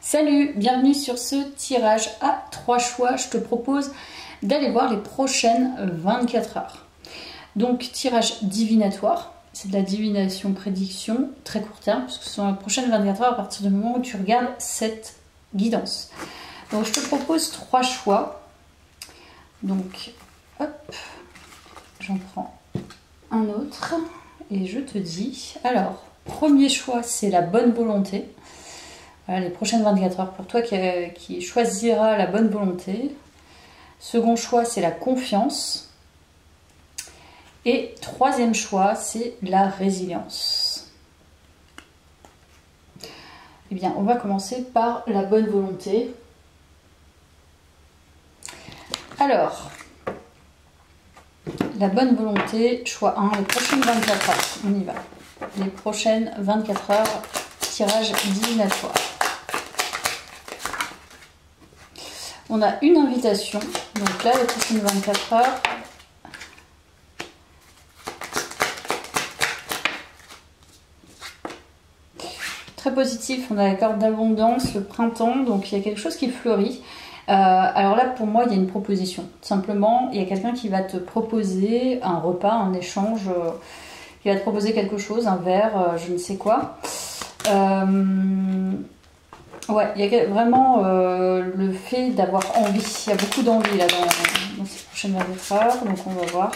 Salut, bienvenue sur ce tirage à 3 choix. Je te propose d'aller voir les prochaines 24 heures. Donc tirage divinatoire, c'est de la divination prédiction très court terme, parce que ce sont les prochaines 24 heures à partir du moment où tu regardes cette guidance. Donc je te propose 3 choix. Donc hop, j'en prends un autre et je te dis. Alors, premier choix, c'est la bonne volonté. Voilà, les prochaines 24 heures pour toi qui choisira la bonne volonté. Second choix, c'est la confiance. Et troisième choix, c'est la résilience. Eh bien, on va commencer par la bonne volonté. Alors, la bonne volonté, choix 1, les prochaines 24 heures. On y va. Les prochaines 24 heures, tirage divinatoire. On a une invitation, donc là, les prochaines 24 heures. Très positif, on a la carte d'abondance, le printemps, donc il y a quelque chose qui fleurit. Alors là, pour moi, il y a une proposition. Simplement, il y a quelqu'un qui va te proposer un repas, un échange, qui va te proposer quelque chose, un verre, je ne sais quoi. Ouais, il y a vraiment le fait d'avoir envie. Il y a beaucoup d'envie là dans ces prochaines 24 heures. Donc on va voir.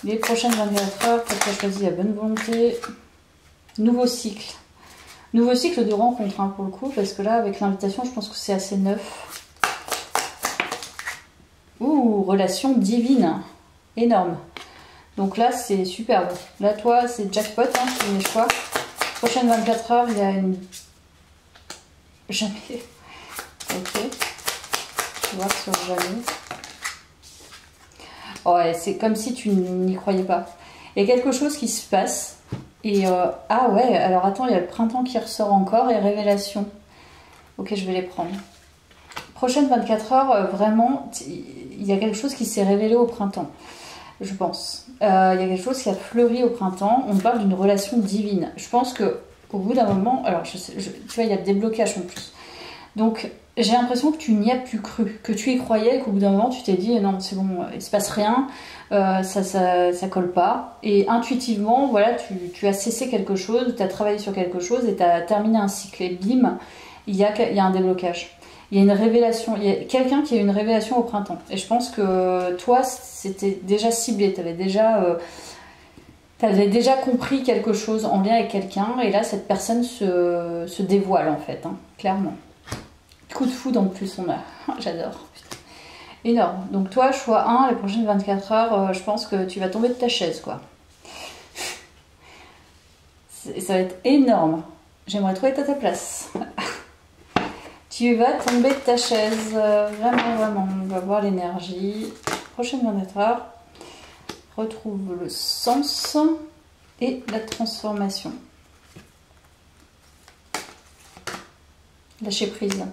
Les prochaines 24 heures, tu as choisi la bonne volonté. Nouveau cycle. Nouveau cycle de rencontre hein, pour le coup. Parce que là, avec l'invitation, je pense que c'est assez neuf. Ouh, relation divine. Énorme. Donc là, c'est superbe. Là, toi, c'est jackpot. Hein, c'est les choix. Prochaine 24 heures, il y a une... Jamais. Ok. On va voir sur jamais. Ouais, c'est comme si tu n'y croyais pas. Il y a quelque chose qui se passe. Et ah ouais, alors attends, il y a le printemps qui ressort encore et révélation. Ok, je vais les prendre. Prochaine 24 heures, vraiment, il y a quelque chose qui s'est révélé au printemps. Je pense. Il y a quelque chose qui a fleuri au printemps. On parle d'une relation divine. Je pense que au bout d'un moment, alors tu vois, il y a le déblocage en plus. Donc j'ai l'impression que tu n'y as plus cru, que tu y croyais, qu'au bout d'un moment tu t'es dit non, c'est bon, il se passe rien, ça colle pas. Et intuitivement, voilà, tu as cessé quelque chose, tu as travaillé sur quelque chose et tu as terminé un cycle. Et bim, il y a un déblocage. Il y a une révélation, il y a quelqu'un qui a eu une révélation au printemps. Et je pense que toi, c'était déjà ciblé, tu avais déjà compris quelque chose en lien avec quelqu'un. Et là, cette personne se dévoile en fait, hein, clairement. Coup de foudre en plus, on a. J'adore. Énorme. Donc toi, choix 1, les prochaines 24 heures, je pense que tu vas tomber de ta chaise, quoi. Ça va être énorme. J'aimerais trop être à ta place. Tu vas tomber de ta chaise, vraiment, vraiment. On va voir l'énergie. Prochaine 24 heures. Retrouve le sens et la transformation. Lâcher prise.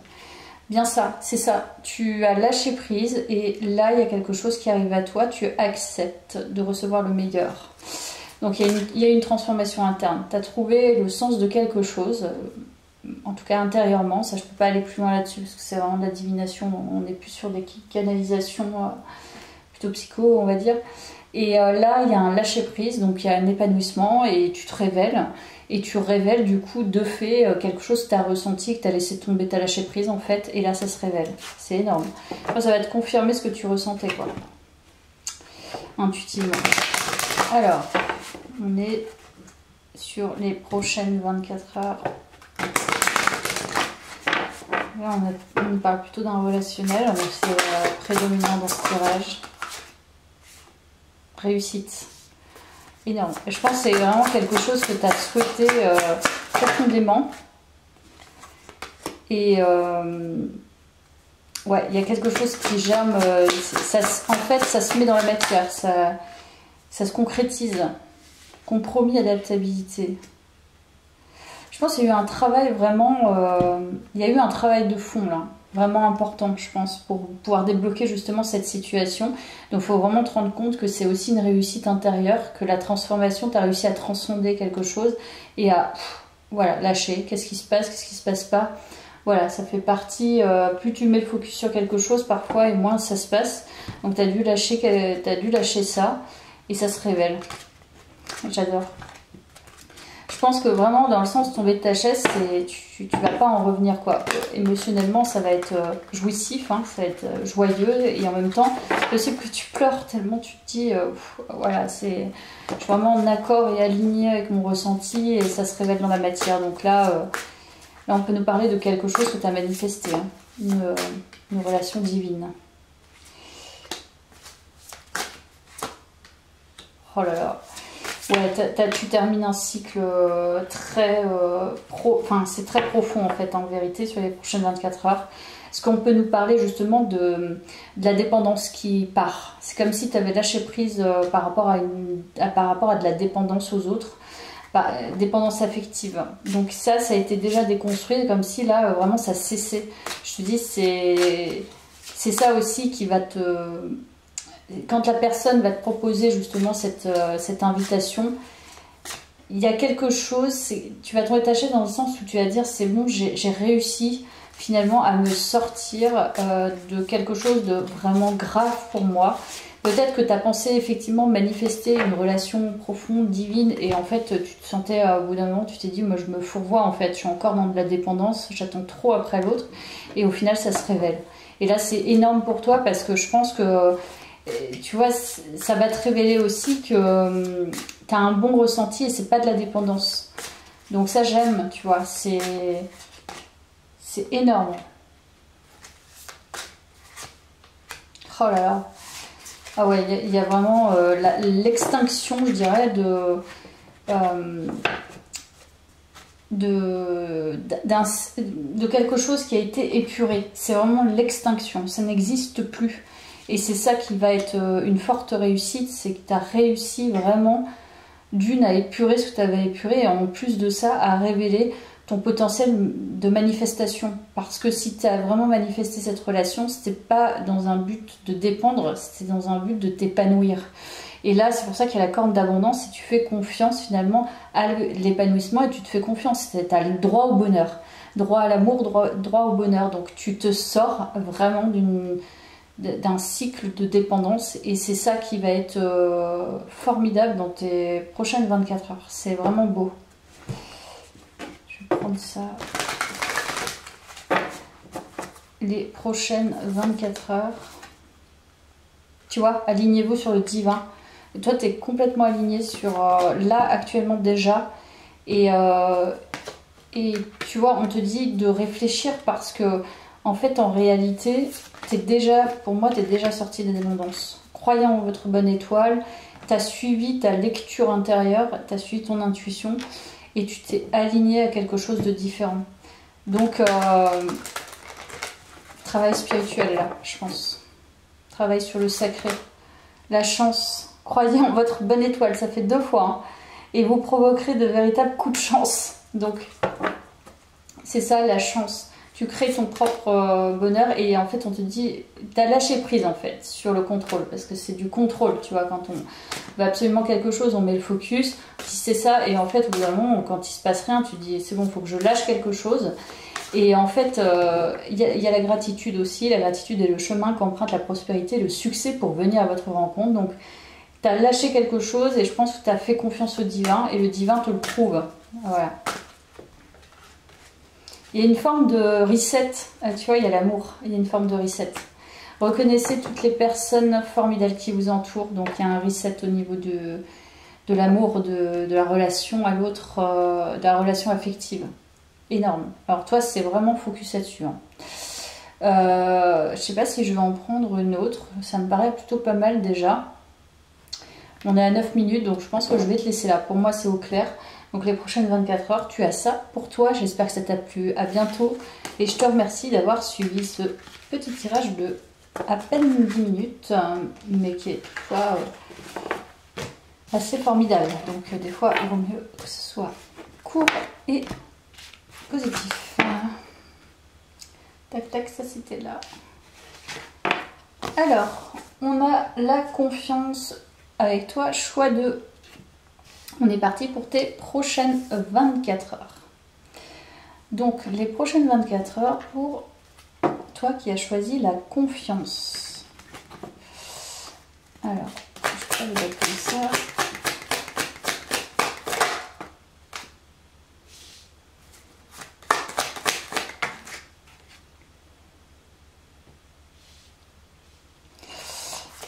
Bien ça, c'est ça. Tu as lâché prise et là, il y a quelque chose qui arrive à toi. Tu acceptes de recevoir le meilleur. Donc, il y a une transformation interne. Tu as trouvé le sens de quelque chose. En tout cas intérieurement, ça je peux pas aller plus loin là-dessus parce que c'est vraiment de la divination, on est plus sur des canalisations plutôt psycho on va dire. Et là il y a un lâcher prise, donc il y a un épanouissement et tu te révèles et tu révèles du coup de fait quelque chose que tu as ressenti, que tu as laissé tomber, tu as lâché prise en fait et là ça se révèle, c'est énorme. Enfin, ça va te confirmer ce que tu ressentais quoi, intuitivement. Alors on est sur les prochaines 24 heures. Là, on parle plutôt d'un relationnel, donc c'est prédominant dans ce tirage. Réussite. Énorme. Et je pense que c'est vraiment quelque chose que tu as souhaité profondément. Et ouais, il y a quelque chose qui germe. En fait, ça se met dans la matière, ça se concrétise. Compromis, adaptabilité. Je pense qu'il y a eu un travail vraiment, il y a eu un travail de fond là, vraiment important je pense pour pouvoir débloquer justement cette situation. Donc il faut vraiment te rendre compte que c'est aussi une réussite intérieure, que la transformation, tu as réussi à transcender quelque chose et à voilà, lâcher. Qu'est-ce qui se passe, qu'est-ce qui se passe pas. Voilà, ça fait partie, plus tu mets le focus sur quelque chose parfois et moins ça se passe. Donc tu as dû lâcher ça et ça se révèle. J'adore. Je pense que vraiment dans le sens tomber de ta chaise, tu vas pas en revenir quoi. Émotionnellement ça va être jouissif, hein, ça va être joyeux et en même temps c'est possible que tu pleures tellement tu te dis voilà, je suis vraiment en accord et alignée avec mon ressenti et ça se révèle dans la matière. Donc là on peut nous parler de quelque chose que tu as manifesté, hein, une relation divine. Oh là là. Ouais, tu termines un cycle très c'est très profond en fait en vérité sur les prochaines 24 heures. Est-ce qu'on peut nous parler justement de la dépendance qui part? C'est comme si tu avais lâché prise par rapport à de la dépendance aux autres, dépendance affective. Donc ça a été déjà déconstruit, comme si là vraiment ça cessait. Je te dis, c'est ça aussi qui va te... Quand la personne va te proposer justement cette invitation, il y a quelque chose, tu vas te détacher dans le sens où tu vas dire c'est bon, j'ai réussi finalement à me sortir de quelque chose de vraiment grave pour moi. Peut-être que tu as pensé effectivement manifester une relation profonde, divine, et en fait tu te sentais au bout d'un moment, tu t'es dit moi je me fourvoie en fait, je suis encore dans de la dépendance, j'attends trop après l'autre, et au final ça se révèle. Et là c'est énorme pour toi parce que je pense que tu vois, ça va te révéler aussi que tu as un bon ressenti et c'est pas de la dépendance. Donc ça j'aime, tu vois, c'est énorme. Oh là là. Ah ouais, il y a vraiment l'extinction, je dirais, de quelque chose qui a été épuré. C'est vraiment l'extinction, ça n'existe plus. Et c'est ça qui va être une forte réussite, c'est que tu as réussi vraiment à épurer ce que tu avais épuré et en plus de ça à révéler ton potentiel de manifestation. Parce que si tu as vraiment manifesté cette relation, c'était pas dans un but de dépendre, c'était dans un but de t'épanouir. Et là, c'est pour ça qu'il y a la corne d'abondance et tu fais confiance finalement à l'épanouissement et tu te fais confiance. Tu as le droit au bonheur, droit à l'amour, droit au bonheur. Donc tu te sors vraiment d'un cycle de dépendance et c'est ça qui va être formidable dans tes prochaines 24 heures. C'est vraiment beau. Je vais prendre ça. Les prochaines 24 heures. Tu vois, alignez-vous sur le divin. Et toi, tu es complètement aligné sur là actuellement déjà. Et tu vois, on te dit de réfléchir parce que en fait, en réalité, pour moi, tu es déjà sorti des abondances. Croyant en votre bonne étoile, tu as suivi ta lecture intérieure, tu as suivi ton intuition et tu t'es aligné à quelque chose de différent. Donc, travail spirituel là, je pense. Travail sur le sacré. La chance. Croyez en votre bonne étoile, ça fait 2 fois. Hein. Et vous provoquerez de véritables coups de chance. Donc, c'est ça la chance. Tu crées ton propre bonheur et en fait on te dit, tu as lâché prise en fait sur le contrôle parce que c'est du contrôle, tu vois, quand on veut absolument quelque chose, on met le focus, si c'est ça et en fait au bout d'un moment quand il se passe rien, tu dis c'est bon, il faut que je lâche quelque chose et en fait il y a la gratitude aussi, la gratitude est le chemin qu'emprunte la prospérité, le succès pour venir à votre rencontre, donc tu as lâché quelque chose et je pense que tu as fait confiance au divin et le divin te le prouve, voilà. Il y a une forme de reset, tu vois, il y a l'amour, il y a une forme de reset. Reconnaissez toutes les personnes formidables qui vous entourent, donc il y a un reset au niveau de l'amour, de la relation à l'autre, de la relation affective. Énorme. Alors toi, c'est vraiment focus là-dessus. Hein. Je sais pas si je vais en prendre une autre, ça me paraît plutôt pas mal déjà. On est à 9 minutes, donc je pense que je vais te laisser là. Pour moi, c'est au clair. Donc les prochaines 24 heures, tu as ça pour toi. J'espère que ça t'a plu. À bientôt. Et je te remercie d'avoir suivi ce petit tirage de à peine 10 minutes, mais qui est toutefois assez formidable. Donc des fois, il vaut mieux que ce soit court et positif. Tac, tac, ça c'était là. Alors, on a la confiance avec toi. Choix de... On est parti pour tes prochaines 24 heures. Donc les prochaines 24 heures pour toi qui as choisi la confiance. Alors, je peux le mettre comme ça.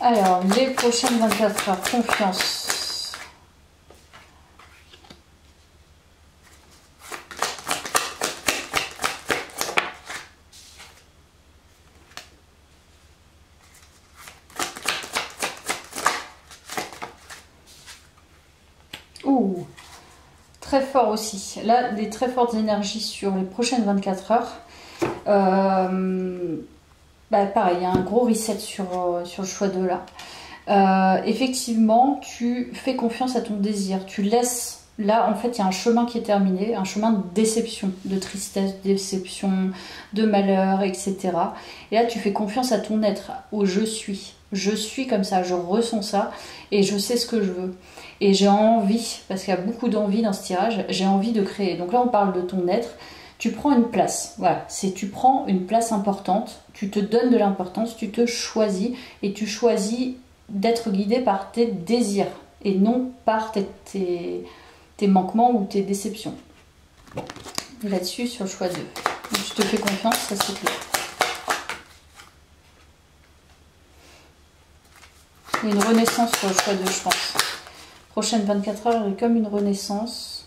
Alors, les prochaines 24 heures, confiance. Ouh, très fort aussi. Là, des très fortes énergies sur les prochaines 24 heures. Bah pareil, il y a un gros reset sur le choix de là. Effectivement, tu fais confiance à ton désir. Tu laisses... Là, en fait, il y a un chemin qui est terminé, un chemin de déception, de tristesse, de déception, de malheur, etc. Et là, tu fais confiance à ton être, au je suis. Je suis comme ça, je ressens ça et je sais ce que je veux. Et j'ai envie, parce qu'il y a beaucoup d'envie dans ce tirage, j'ai envie de créer. Donc là, on parle de ton être. Tu prends une place, voilà, tu prends une place importante, tu te donnes de l'importance, tu te choisis et tu choisis d'être guidé par tes désirs et non par tes manquements ou tes déceptions. Là-dessus, sur le choix 2. Donc, tu te fais confiance, ça c'est clair. Il y a une renaissance sur le choix 2, je pense. Prochaine 24 heures, il y a comme une renaissance.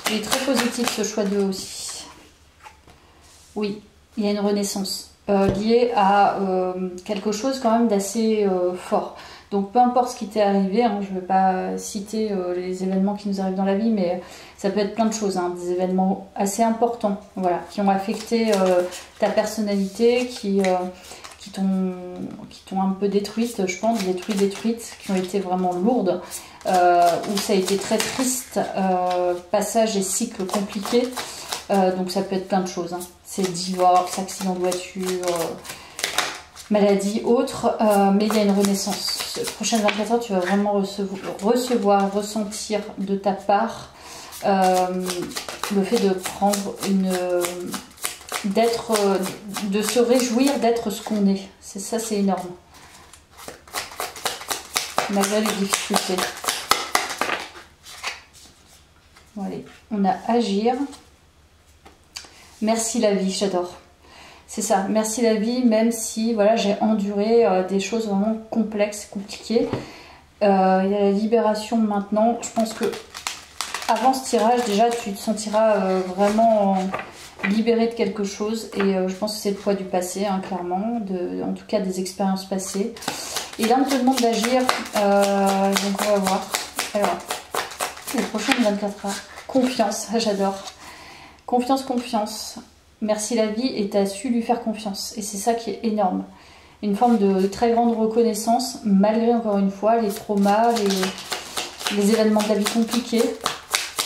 Il est très positif ce choix 2 aussi. Oui, il y a une renaissance liée à quelque chose quand même d'assez fort. Donc peu importe ce qui t'est arrivé, hein, je ne vais pas citer les événements qui nous arrivent dans la vie, mais ça peut être plein de choses, hein, des événements assez importants, voilà, qui ont affecté ta personnalité, qui t'ont un peu détruite, je pense, détruites, qui ont été vraiment lourdes, où ça a été très triste, passage et cycle compliqué, donc ça peut être plein de choses, hein. C'est divorce, accident de voiture, maladie, autre, mais il y a une renaissance. Prochaine 24 heures, tu vas vraiment recevoir, ressentir de ta part le fait de prendre de se réjouir d'être ce qu'on est. C'est ça, c'est énorme. Malgré les difficultés. Voilà. On a agir. Merci la vie, j'adore. C'est ça, merci la vie, même si voilà, j'ai enduré des choses vraiment complexes, compliquées. Il y a la libération maintenant. Je pense que avant ce tirage, déjà, tu te sentiras vraiment libéré de quelque chose. Et je pense que c'est le poids du passé, hein, clairement, en tout cas des expériences passées. Et là, on te demande d'agir. Donc, on va voir. Alors, les prochaines 24 heures. Confiance, j'adore. Confiance, confiance. Merci la vie et tu as su lui faire confiance. Et c'est ça qui est énorme. Une forme de très grande reconnaissance, malgré encore une fois les traumas, les événements de la vie compliqués.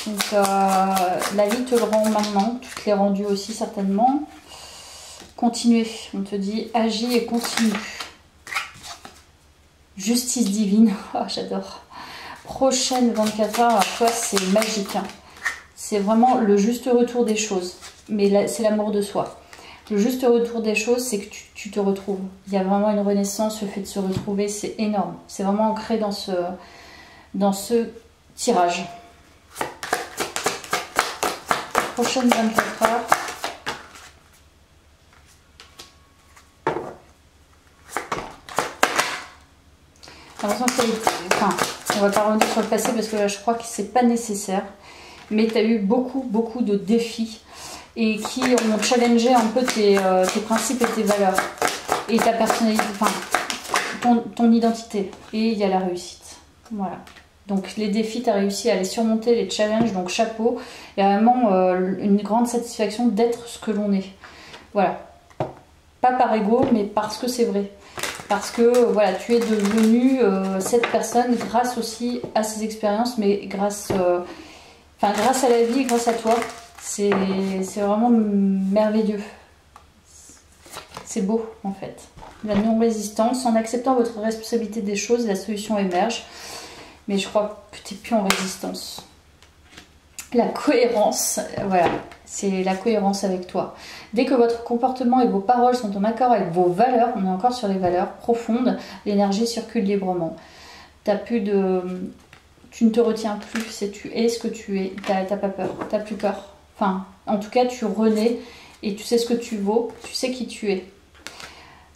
Donc la vie te le rend maintenant, tu te l'es rendu aussi certainement. Continuez, on te dit agis et continue. Justice divine, oh, j'adore. Prochaine 24 heures, alors toi c'est magique, hein. C'est vraiment le juste retour des choses. Mais c'est l'amour de soi. Le juste retour des choses, c'est que tu te retrouves. Il y a vraiment une renaissance, le fait de se retrouver, c'est énorme. C'est vraiment ancré dans ce tirage. Prochaine 24 heures. J'ai l'impression que enfin, on va pas revenir sur le passé parce que là, je crois que c'est pas nécessaire. Mais tu as eu beaucoup de défis et qui ont challengé un peu tes principes et tes valeurs et ta personnalité, enfin ton identité. Et il y a la réussite. Voilà. Donc les défis, tu as réussi à les surmonter, les challenges, donc chapeau. Il y a vraiment une grande satisfaction d'être ce que l'on est. Voilà. Pas par ego, mais parce que c'est vrai. Parce que voilà, tu es devenu cette personne grâce aussi à ces expériences, mais grâce à la vie, grâce à toi. C'est vraiment merveilleux. C'est beau en fait. La non-résistance, en acceptant votre responsabilité des choses, la solution émerge. Mais je crois que tu n'es plus en résistance. La cohérence, voilà, c'est la cohérence avec toi. Dès que votre comportement et vos paroles sont en accord avec vos valeurs, on est encore sur les valeurs profondes, l'énergie circule librement. T'as plus de... Tu ne te retiens plus, tu es ce que tu es, t'as pas peur, t'as plus peur. Enfin, en tout cas, tu renais et tu sais ce que tu vaux, tu sais qui tu es.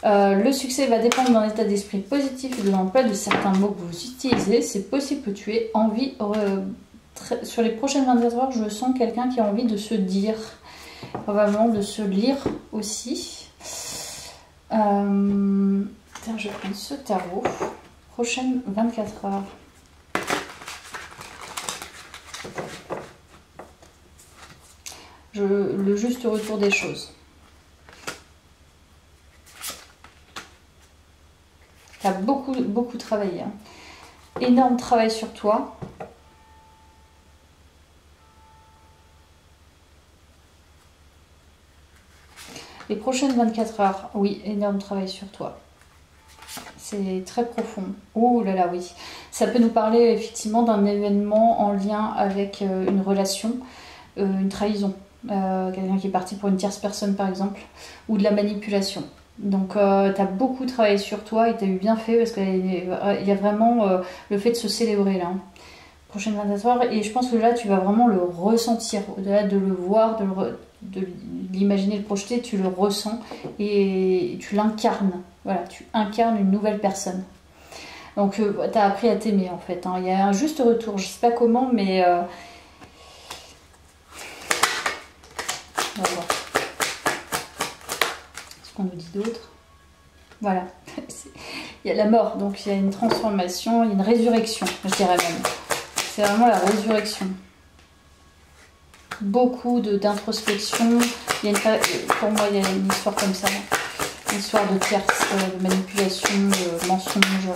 Le succès va dépendre d'un état d'esprit positif et de l'emploi de certains mots que vous utilisez. C'est possible que tu aies envie... sur les prochaines 24 heures, je sens quelqu'un qui a envie de se dire, probablement de se lire aussi. Tiens, je vais prendre ce tarot. Prochaines 24 heures. Le juste retour des choses. Tu as beaucoup travaillé. Hein. Énorme travail sur toi. Les prochaines 24 heures, oui, énorme travail sur toi. C'est très profond. Oh là là, oui. Ça peut nous parler effectivement d'un événement en lien avec une relation, une trahison. Quelqu'un qui est parti pour une tierce personne par exemple, ou de la manipulation. Donc tu as beaucoup travaillé sur toi et tu as eu bien fait parce qu'il y a vraiment le fait de se célébrer là. Hein. Prochaine 24 heures, et je pense que là tu vas vraiment le ressentir, au-delà de le voir, de l'imaginer, le projeter, tu le ressens et tu l'incarnes. Voilà, tu incarnes une nouvelle personne. Donc tu as appris à t'aimer en fait. Hein. Il y a un juste retour, je sais pas comment, mais on va voir. Ce qu'on nous dit d'autre. Voilà. Il y a la mort, donc il y a une transformation, il y a une résurrection, je dirais même. C'est vraiment la résurrection. Beaucoup d'introspection. Pour moi, il y a une histoire comme ça. Une histoire de tierce, de manipulation, de mensonge.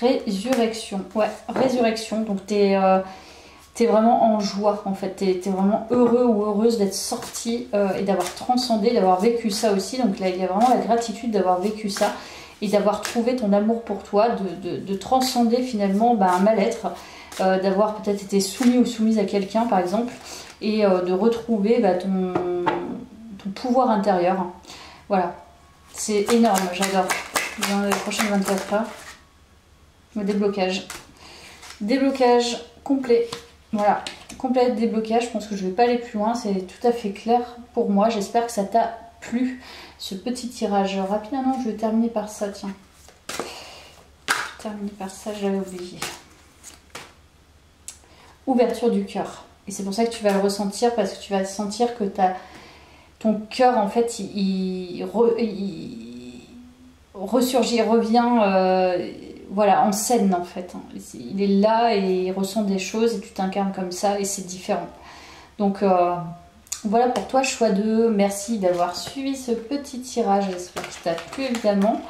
Résurrection. Ouais, résurrection. Donc, tu es vraiment en joie, en fait. Tu es vraiment heureux ou heureuse d'être sorti et d'avoir transcendé, d'avoir vécu ça aussi. Donc, là, il y a vraiment la gratitude d'avoir vécu ça et d'avoir trouvé ton amour pour toi, de transcender finalement un mal-être. D'avoir peut-être été soumis ou soumise à quelqu'un par exemple et de retrouver ton pouvoir intérieur. Voilà, c'est énorme, j'adore. Dans les prochaines 24 heures, le déblocage. Déblocage complet. Voilà, complet déblocage. Je pense que je ne vais pas aller plus loin, c'est tout à fait clair pour moi. J'espère que ça t'a plu, ce petit tirage rapide. Ah non, je vais terminer par ça, tiens. Terminer par ça, j'avais oublié. Ouverture du cœur. Et c'est pour ça que tu vas le ressentir, parce que tu vas sentir que ton cœur, en fait, il ressurgit, il revient voilà, en scène, en fait. Il est là et il ressent des choses et tu t'incarnes comme ça et c'est différent. Donc, voilà pour toi, choix 2. Merci d'avoir suivi ce petit tirage. J'espère que ça t'a plu, évidemment.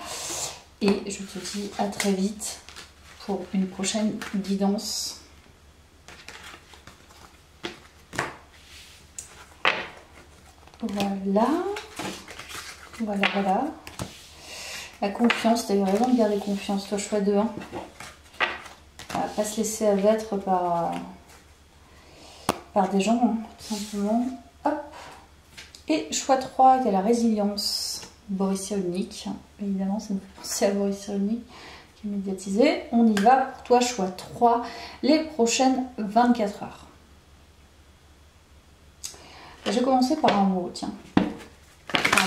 Et je te dis à très vite pour une prochaine guidance. Voilà, voilà. La confiance, tu as eu raison de garder confiance, toi, choix 2. Hein. Voilà, pas se laisser abattre par des gens, hein, tout simplement. Hop. Et choix 3, il y a la résilience. Boris Cyrulnik, évidemment, ça me fait penser à Boris Cyrulnik, qui est médiatisé. On y va pour toi, choix 3, les prochaines 24 heures. Je vais commencer par un mot, tiens.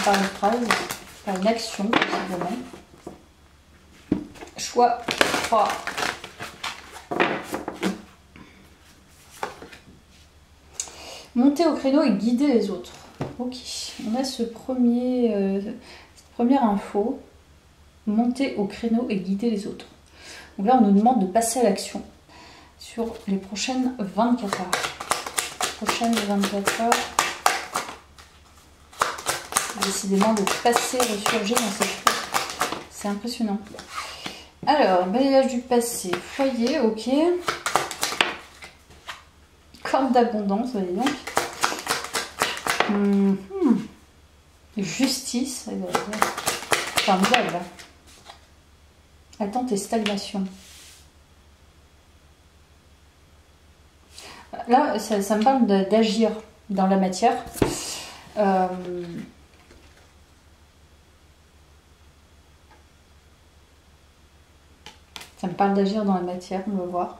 Par une phrase, par une action, évidemment. Choix 3. Monter au créneau et guider les autres. Ok, on a cette première info. Monter au créneau et guider les autres. Donc là, on nous demande de passer à l'action sur les prochaines 24 heures. Prochaines 24 heures. Décidément, de passer, ressurgir dans cette chose. C'est impressionnant. Alors, balayage du passé, foyer, ok. Corde d'abondance, voyez donc. Justice, formidable. Attente et stagnation. Là, ça me parle d'agir dans la matière. Ça me parle d'agir dans la matière, on va voir.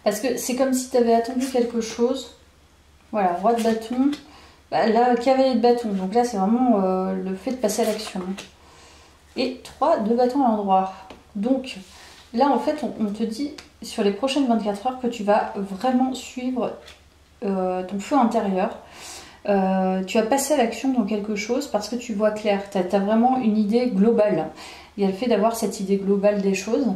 Parce que c'est comme si tu avais attendu quelque chose. Voilà, roi de bâton. Bah, là, cavalier de bâton. Donc là, c'est vraiment le fait de passer à l'action. Et 3 de bâton à l'endroit. Donc là, en fait, on te dit sur les prochaines 24 heures que tu vas vraiment suivre ton feu intérieur. Tu vas passer à l'action dans quelque chose parce que tu vois clair. Tu as vraiment une idée globale. Il y a le fait d'avoir cette idée globale des choses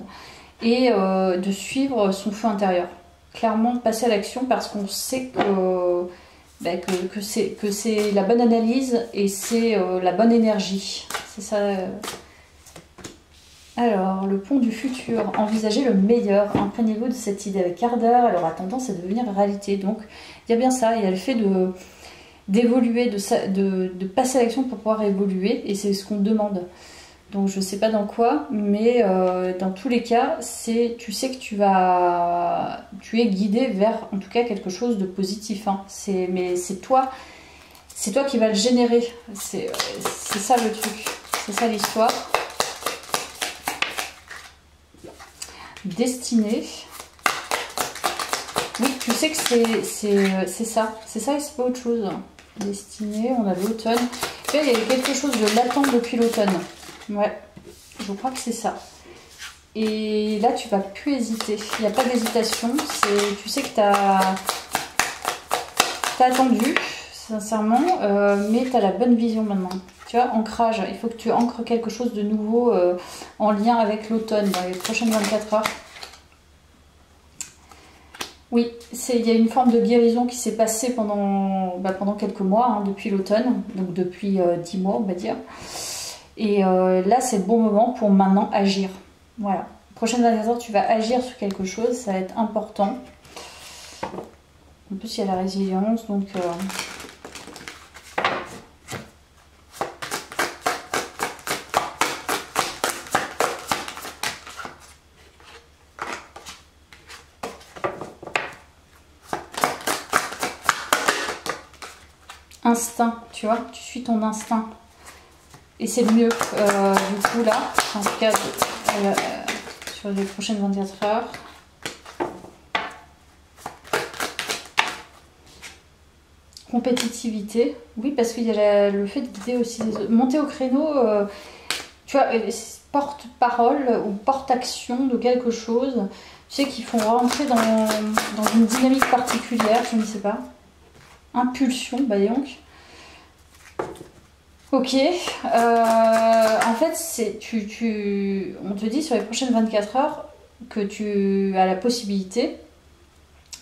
et de suivre son feu intérieur. Clairement, passer à l'action parce qu'on sait que c'est la bonne analyse et c'est la bonne énergie. C'est ça. Alors, le pont du futur. Envisagez le meilleur. Imprégnez-vous de cette idée avec ardeur. Elle aura tendance à devenir réalité. Donc, il y a bien ça. Il y a le fait d'évoluer, de passer à l'action pour pouvoir évoluer. Et c'est ce qu'on demande. Donc, je ne sais pas dans quoi. Mais dans tous les cas, tu sais que tu es guidé vers, en tout cas, quelque chose de positif. Hein. Mais c'est toi qui vas le générer. C'est ça le truc. C'est ça l'histoire. Destinée. Oui, tu sais que c'est ça. C'est ça et c'est pas autre chose. Destinée, on a l'automne. Tu vois, il y a quelque chose de latent depuis l'automne. Ouais, je crois que c'est ça. Et là, tu vas plus hésiter. Il n'y a pas d'hésitation. Tu sais que tu as attendu, sincèrement, mais tu as la bonne vision maintenant. Tu vois, ancrage. Il faut que tu ancres quelque chose de nouveau en lien avec l'automne dans les prochaines 24 heures. Oui, il y a une forme de guérison qui s'est passée pendant quelques mois, hein, depuis l'automne, donc depuis 10 mois, on va dire. Et là, c'est le bon moment pour maintenant agir. Voilà. Prochaine 24 heures, tu vas agir sur quelque chose, ça va être important. En plus, il y a la résilience, donc... instinct, tu vois, tu suis ton instinct. Et c'est mieux, du coup, là, en tout cas, sur les prochaines 24 heures. Compétitivité, oui, parce qu'il y a le fait de guider aussi les autres. Monter au créneau, tu vois, porte-parole ou porte-action de quelque chose, tu sais, qui font rentrer dans une dynamique particulière, je ne sais pas. Impulsion, bah donc. Ok, en fait, on te dit sur les prochaines 24 heures que tu as la possibilité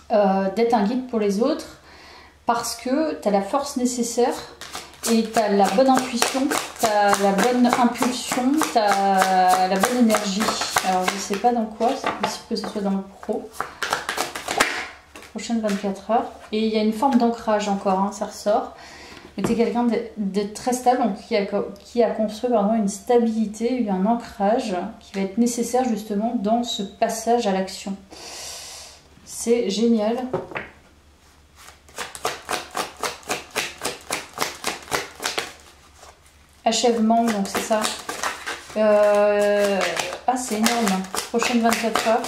d'être un guide pour les autres parce que tu as la force nécessaire et tu as la bonne intuition, tu as la bonne impulsion, tu as la bonne énergie. Alors, je ne sais pas dans quoi, c'est possible que ce soit dans le pro. Prochaines 24 heures. Et il y a une forme d'ancrage encore, hein, ça ressort. Mais tu es quelqu'un de très stable, donc qui a construit une stabilité, un ancrage qui va être nécessaire justement dans ce passage à l'action. C'est génial. Achèvement, donc c'est ça. Ah, c'est énorme. Prochaine 24 heures.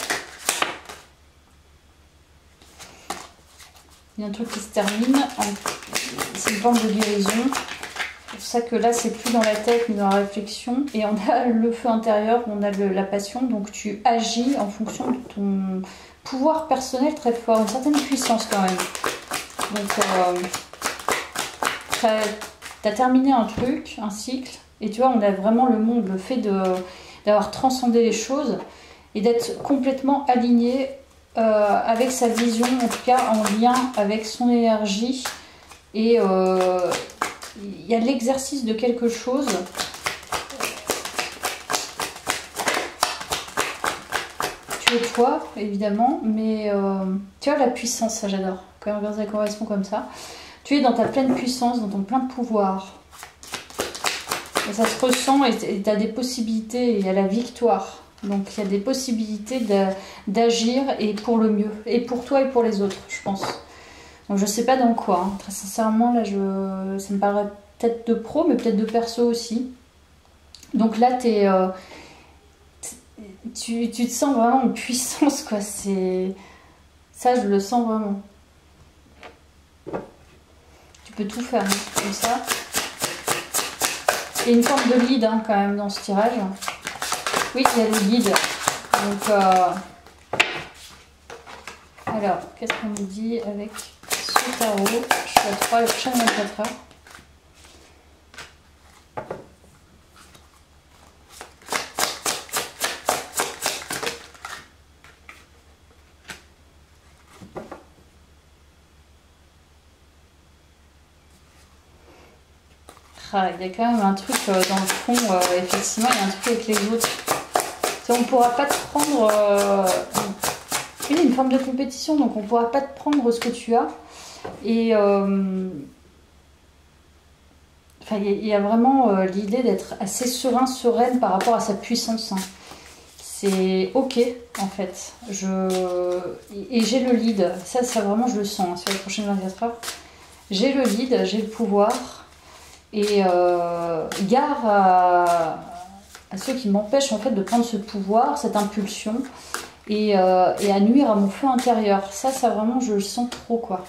Il y a un truc qui se termine. C'est une forme de guérison. C'est pour ça que là, c'est plus dans la tête, mais dans la réflexion. Et on a le feu intérieur, on a la passion. Donc tu agis en fonction de ton pouvoir personnel très fort. Une certaine puissance quand même. Donc, tu as terminé un truc, un cycle. Et tu vois, on a vraiment le monde, le fait d'avoir transcendé les choses et d'être complètement aligné avec sa vision, en tout cas en lien avec son énergie. Et il y a l'exercice de quelque chose. Tu es toi, évidemment, mais tu as la puissance, ça j'adore. Quand on regarde la correspond comme ça. Tu es dans ta pleine puissance, dans ton plein pouvoir. ça se ressent et tu as des possibilités, il y a la victoire. Donc il y a des possibilités d'agir et pour le mieux. Et pour toi et pour les autres, je pense. Donc je sais pas dans quoi. Hein. Très sincèrement, là, ça me paraît peut-être de pro, mais peut-être de perso aussi. Donc là, tu te sens vraiment en puissance, quoi. Ça, je le sens vraiment. Tu peux tout faire, hein, comme ça. Il y a une forme de lead, hein, quand même, dans ce tirage. Oui, il y a le guide. Donc, alors, qu'est-ce qu'on nous dit avec ce tarot? Je suis à 3 les prochaines 24 heures. Ah, il y a quand même un truc dans le fond, effectivement, il y a un truc avec les autres. On ne pourra pas te prendre... il y a une forme de compétition, donc on ne pourra pas te prendre ce que tu as. Et enfin, il y a vraiment l'idée d'être assez serein, sereine par rapport à sa puissance. Hein. C'est ok, en fait. Et j'ai le lead. Ça vraiment, je le sens hein, sur les prochaines 24 heures. J'ai le lead, j'ai le pouvoir. Et gare à ceux qui m'empêchent en fait de prendre ce pouvoir, cette impulsion, et à nuire à mon feu intérieur. Ça vraiment, je le sens trop, quoi.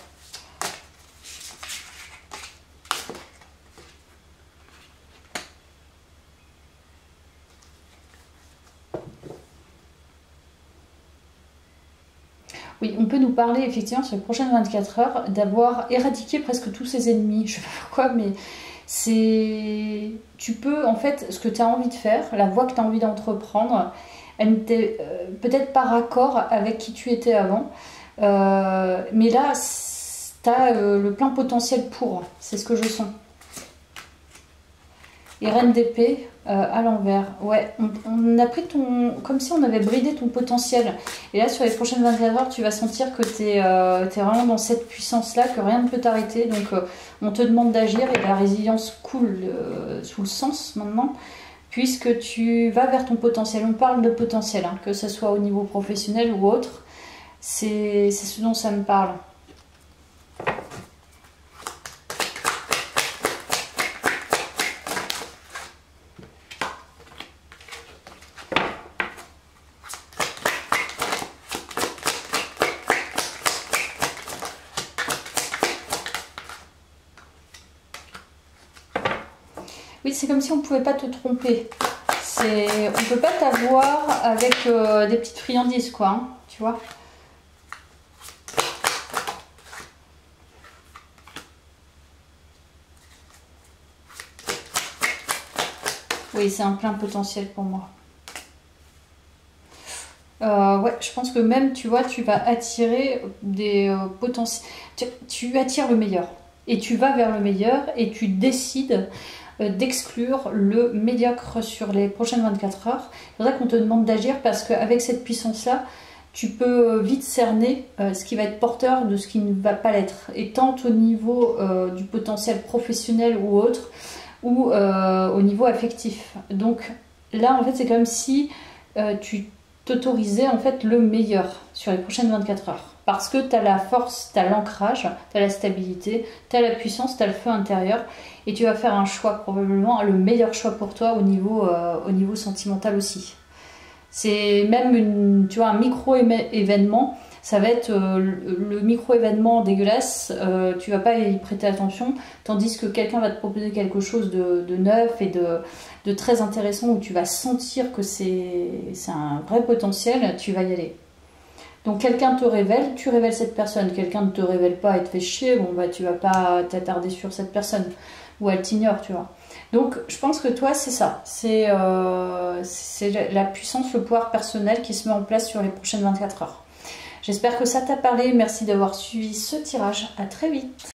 Oui, on peut nous parler effectivement sur les prochaines 24 heures d'avoir éradiqué presque tous ses ennemis. Je sais pas pourquoi, mais tu peux, en fait, ce que tu as envie de faire, la voie que tu as envie d'entreprendre, elle n'était peut-être pas raccord avec qui tu étais avant. Mais là, tu as le plein potentiel pour. C'est ce que je sens. Et reine d'épée à l'envers. Ouais, on a pris comme si on avait bridé ton potentiel. Et là, sur les prochaines 24 heures, tu vas sentir que tu es vraiment dans cette puissance-là, que rien ne peut t'arrêter. Donc, on te demande d'agir et la résilience coule sous le sens maintenant, puisque tu vas vers ton potentiel. On parle de potentiel, hein, que ce soit au niveau professionnel ou autre. C'est ce dont ça me parle. Oui, c'est comme si on ne pouvait pas te tromper. On ne peut pas t'avoir avec des petites friandises, quoi, hein, tu vois. Oui, c'est un plein potentiel pour moi. Ouais, je pense que même, tu vois, tu vas attirer des potentiels. Tu attires le meilleur. Et tu vas vers le meilleur et tu décides d'exclure le médiocre sur les prochaines 24 heures. C'est pour ça qu'on te demande d'agir parce qu'avec cette puissance-là, tu peux vite cerner ce qui va être porteur de ce qui ne va pas l'être. Et tant au niveau du potentiel professionnel ou autre, ou au niveau affectif. Donc là, en fait, c'est comme si tu t'autorisais en fait le meilleur sur les prochaines 24 heures. Parce que tu as la force, tu as l'ancrage, tu as la stabilité, tu as la puissance, tu as le feu intérieur. Et tu vas faire un choix, probablement le meilleur choix pour toi au niveau sentimental aussi. C'est même tu vois, un micro-événement. Ça va être le micro-événement dégueulasse. Tu vas pas y prêter attention. Tandis que quelqu'un va te proposer quelque chose de neuf et de très intéressant où tu vas sentir que c'est un vrai potentiel. Tu vas y aller. Donc quelqu'un te révèle, tu révèles cette personne. Quelqu'un ne te révèle pas et te fait chier, bon bah tu vas pas t'attarder sur cette personne. Ou elle t'ignore, tu vois. Donc je pense que toi c'est ça. C'est la puissance, le pouvoir personnel qui se met en place sur les prochaines 24 heures. J'espère que ça t'a parlé. Merci d'avoir suivi ce tirage. À très vite.